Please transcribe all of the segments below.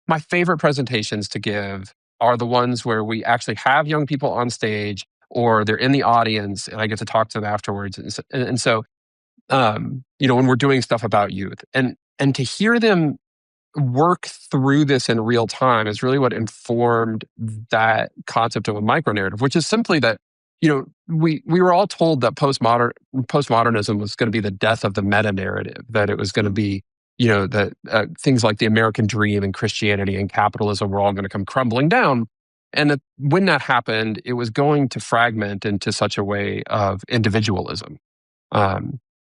my favorite presentations to give are the ones where we actually have young people on stage or they're in the audience and I get to talk to them afterwards. When we're doing stuff about youth and to hear them work through this in real time is really what informed that concept of a micronarrative, which is simply that, we were all told that postmodernism was going to be the death of the meta narrative, that it was going to be, that things like the American dream and Christianity and capitalism were all going to come crumbling down. And that when that happened, it was going to fragment into such a way of individualism.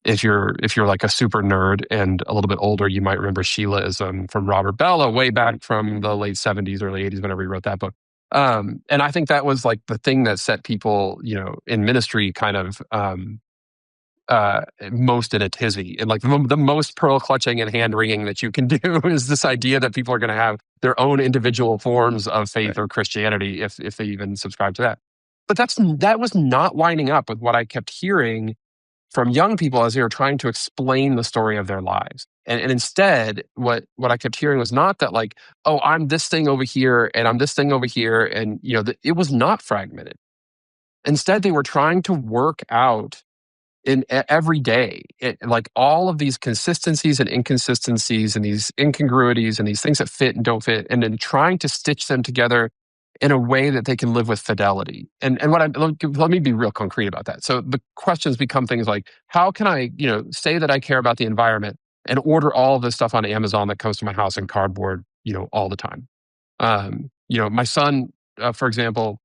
If you're like a super nerd and a little bit older, you might remember Sheilaism from Robert Bellah way back from the late 70s, early 80s, whenever he wrote that book. And I think that was like the thing that set people, in ministry kind of most in a tizzy. And like the most pearl clutching and hand wringing that you can do is this idea that people are going to have their own individual forms of faith or Christianity if they even subscribe to that. But that was not lining up with what I kept hearing from young people as they were trying to explain the story of their lives. And instead, what I kept hearing was not that like, oh, I'm this thing over here and I'm this thing over here. And, it was not fragmented. Instead, they were trying to work out in every day, like all of these consistencies and inconsistencies and these incongruities and these things that fit and don't fit, and then trying to stitch them together in a way that they can live with fidelity. And let me be real concrete about that. So the questions become things like, how can I, say that I care about the environment and order all of this stuff on Amazon that comes to my house in cardboard, all the time? My son, for example,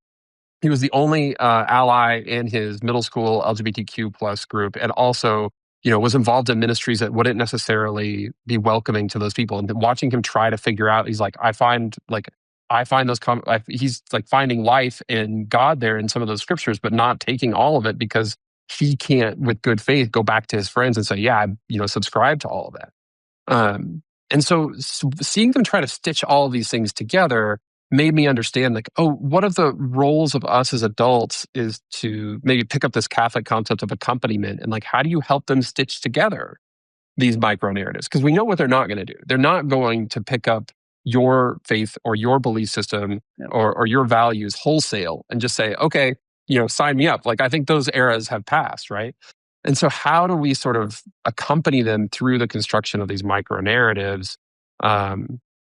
he was the only ally in his middle school LGBTQ plus group, and also, was involved in ministries that wouldn't necessarily be welcoming to those people. And watching him try to figure out, he's like, I find those, he's like finding life in God there in some of those scriptures, but not taking all of it because he can't, with good faith, go back to his friends and say, yeah, I, subscribe to all of that. And so seeing them try to stitch all of these things together made me understand like, oh, one of the roles of us as adults is to maybe pick up this Catholic concept of accompaniment and like, how do you help them stitch together these micro narratives? Because we know what they're not going to do. They're not going to pick up your faith or your belief system or your values wholesale and just say, okay, sign me up. Like, I think those eras have passed, right? And so how do we sort of accompany them through the construction of these micro narratives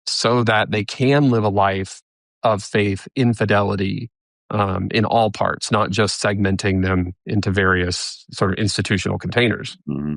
so that they can live a life of faith, infidelity in all parts, not just segmenting them into various sort of institutional containers? Mm-hmm.